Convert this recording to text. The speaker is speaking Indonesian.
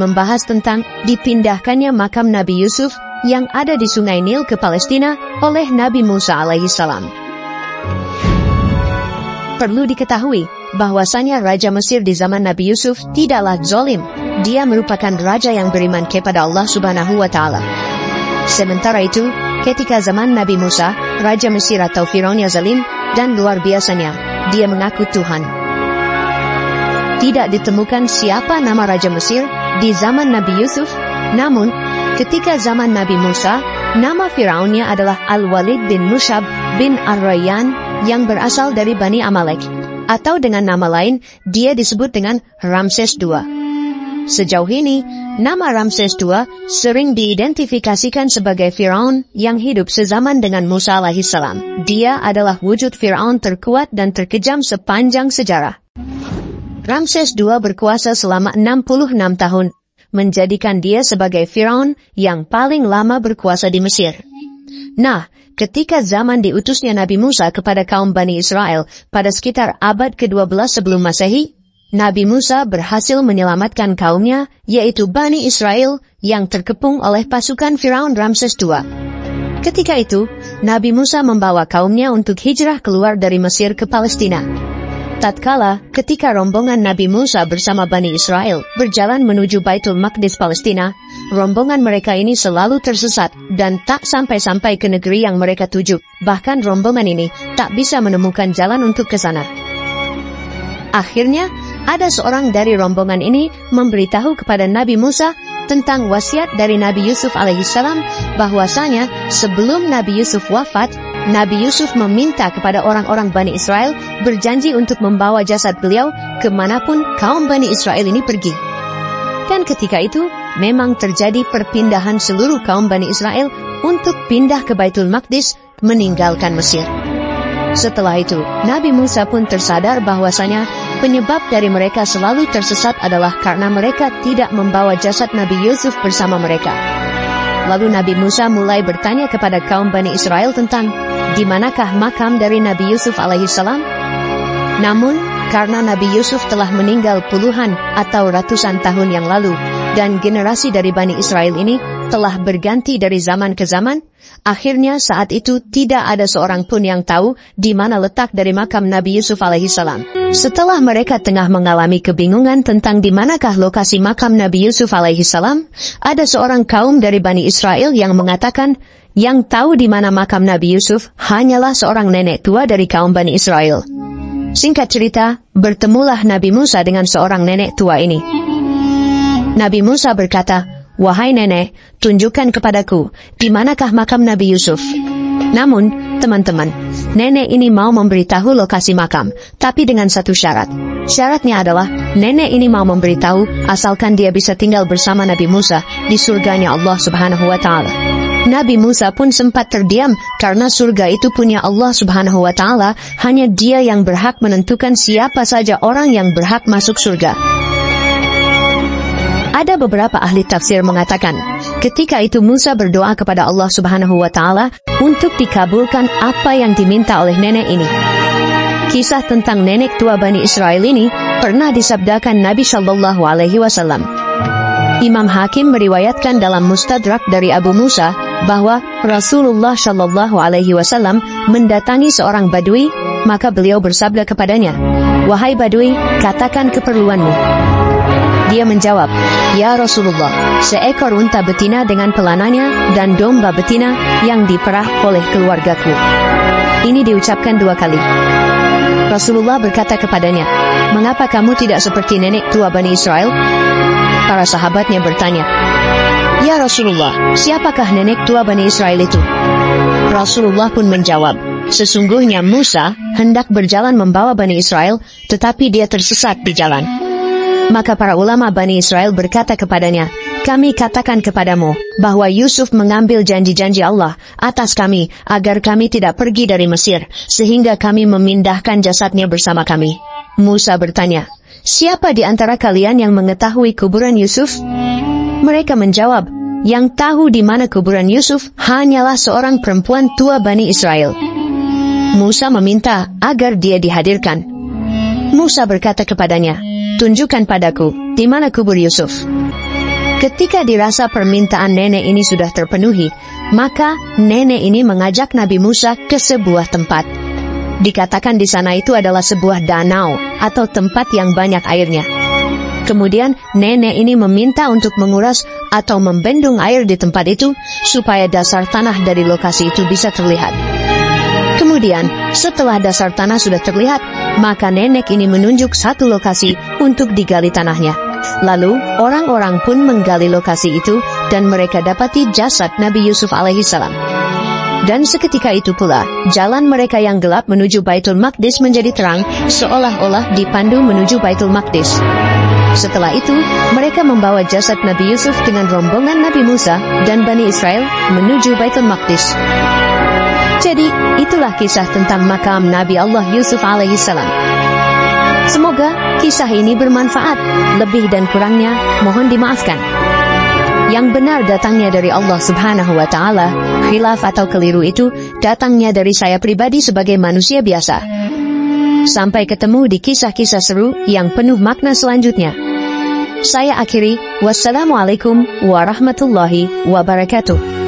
membahas tentang dipindahkannya makam Nabi Yusuf yang ada di Sungai Nil ke Palestina oleh Nabi Musa alaihissalam. Perlu diketahui bahwasanya Raja Mesir di zaman Nabi Yusuf tidaklah zalim. Dia merupakan raja yang beriman kepada Allah Subhanahu wa Ta'ala. Sementara itu, ketika zaman Nabi Musa, Raja Mesir atau Firaun yang zalim dan luar biasanya, dia mengaku Tuhan. Tidak ditemukan siapa nama Raja Mesir di zaman Nabi Yusuf, namun ketika zaman Nabi Musa, nama Firaunnya adalah Al-Walid bin Mushab bin Ar-Rayyan yang berasal dari Bani Amalek, atau dengan nama lain, dia disebut dengan Ramses II. Sejauh ini, nama Ramses II sering diidentifikasikan sebagai Firaun yang hidup sezaman dengan Musa alaihissalam. Dia adalah wujud Firaun terkuat dan terkejam sepanjang sejarah. Ramses II berkuasa selama 66 tahun, menjadikan dia sebagai Firaun yang paling lama berkuasa di Mesir. Nah, ketika zaman diutusnya Nabi Musa kepada kaum Bani Israel pada sekitar abad ke-12 sebelum Masehi, Nabi Musa berhasil menyelamatkan kaumnya, yaitu Bani Israel yang terkepung oleh pasukan Firaun Ramses II. Ketika itu, Nabi Musa membawa kaumnya untuk hijrah keluar dari Mesir ke Palestina. Tatkala ketika rombongan Nabi Musa bersama Bani Israel berjalan menuju Baitul Maqdis Palestina, rombongan mereka ini selalu tersesat dan tak sampai-sampai ke negeri yang mereka tuju. Bahkan rombongan ini tak bisa menemukan jalan untuk ke sana. Akhirnya, ada seorang dari rombongan ini memberitahu kepada Nabi Musa tentang wasiat dari Nabi Yusuf alaihissalam bahwasanya sebelum Nabi Yusuf wafat, Nabi Yusuf meminta kepada orang-orang Bani Israel berjanji untuk membawa jasad beliau kemanapun kaum Bani Israel ini pergi. Dan ketika itu, memang terjadi perpindahan seluruh kaum Bani Israel untuk pindah ke Baitul Maqdis meninggalkan Mesir. Setelah itu, Nabi Musa pun tersadar bahwasanya penyebab dari mereka selalu tersesat adalah karena mereka tidak membawa jasad Nabi Yusuf bersama mereka. Lalu Nabi Musa mulai bertanya kepada kaum Bani Israel tentang di manakah makam dari Nabi Yusuf alaihissalam. Namun, karena Nabi Yusuf telah meninggal puluhan atau ratusan tahun yang lalu, dan generasi dari Bani Israel ini telah berganti dari zaman ke zaman, akhirnya saat itu tidak ada seorang pun yang tahu di mana letak dari makam Nabi Yusuf alaihissalam. Setelah mereka tengah mengalami kebingungan tentang di manakah lokasi makam Nabi Yusuf alaihissalam, ada seorang kaum dari Bani Israel yang mengatakan, yang tahu di mana makam Nabi Yusuf hanyalah seorang nenek tua dari kaum Bani Israel. Singkat cerita, bertemulah Nabi Musa dengan seorang nenek tua ini. Nabi Musa berkata, "Wahai nenek, tunjukkan kepadaku, di manakah makam Nabi Yusuf?" Namun, teman-teman, nenek ini mau memberitahu lokasi makam, tapi dengan satu syarat. Syaratnya adalah, nenek ini mau memberitahu asalkan dia bisa tinggal bersama Nabi Musa di surganya Allah Subhanahu wa Ta'ala. Nabi Musa pun sempat terdiam karena surga itu punya Allah Subhanahu wa Ta'ala, hanya Dia yang berhak menentukan siapa saja orang yang berhak masuk surga. Ada beberapa ahli tafsir mengatakan, ketika itu Musa berdoa kepada Allah Subhanahu wa Ta'ala untuk dikabulkan apa yang diminta oleh nenek ini. Kisah tentang nenek tua Bani Israel ini pernah disabdakan Nabi Shallallahu Alaihi Wasallam. Imam Hakim meriwayatkan dalam Mustadrak dari Abu Musa bahwa Rasulullah Shallallahu Alaihi Wasallam mendatangi seorang Badui, maka beliau bersabda kepadanya, "Wahai Badui, katakan keperluanmu." Dia menjawab, "Ya Rasulullah, seekor unta betina dengan pelananya dan domba betina yang diperah oleh keluargaku." Ini diucapkan 2 kali. Rasulullah berkata kepadanya, "Mengapa kamu tidak seperti nenek tua Bani Israel?" Para sahabatnya bertanya, "Ya Rasulullah, siapakah nenek tua Bani Israel itu?" Rasulullah pun menjawab, "Sesungguhnya Musa hendak berjalan membawa Bani Israel, tetapi dia tersesat di jalan." Maka para ulama Bani Israel berkata kepadanya, "Kami katakan kepadamu bahwa Yusuf mengambil janji-janji Allah atas kami agar kami tidak pergi dari Mesir, sehingga kami memindahkan jasadnya bersama kami." Musa bertanya, "Siapa di antara kalian yang mengetahui kuburan Yusuf?" Mereka menjawab, "Yang tahu di mana kuburan Yusuf hanyalah seorang perempuan tua Bani Israel." Musa meminta agar dia dihadirkan. Musa berkata kepadanya, "Tunjukkan padaku di mana kubur Yusuf." Ketika dirasa permintaan nenek ini sudah terpenuhi, maka nenek ini mengajak Nabi Musa ke sebuah tempat. Dikatakan di sana itu adalah sebuah danau atau tempat yang banyak airnya. Kemudian nenek ini meminta untuk menguras atau membendung air di tempat itu supaya dasar tanah dari lokasi itu bisa terlihat. Kemudian setelah dasar tanah sudah terlihat, maka nenek ini menunjuk satu lokasi untuk digali tanahnya. Lalu orang-orang pun menggali lokasi itu dan mereka dapati jasad Nabi Yusuf alaihissalam. Dan seketika itu pula, jalan mereka yang gelap menuju Baitul Maqdis menjadi terang, seolah-olah dipandu menuju Baitul Maqdis. Setelah itu, mereka membawa jasad Nabi Yusuf dengan rombongan Nabi Musa dan Bani Israel menuju Baitul Maqdis. Jadi, itulah kisah tentang makam Nabi Allah Yusuf alaihissalam. Semoga kisah ini bermanfaat. Lebih dan kurangnya, mohon dimaafkan. Yang benar datangnya dari Allah Subhanahu wa Ta'ala, khilaf atau keliru itu datangnya dari saya pribadi sebagai manusia biasa. Sampai ketemu di kisah-kisah seru yang penuh makna selanjutnya. Saya akhiri, wassalamualaikum warahmatullahi wabarakatuh.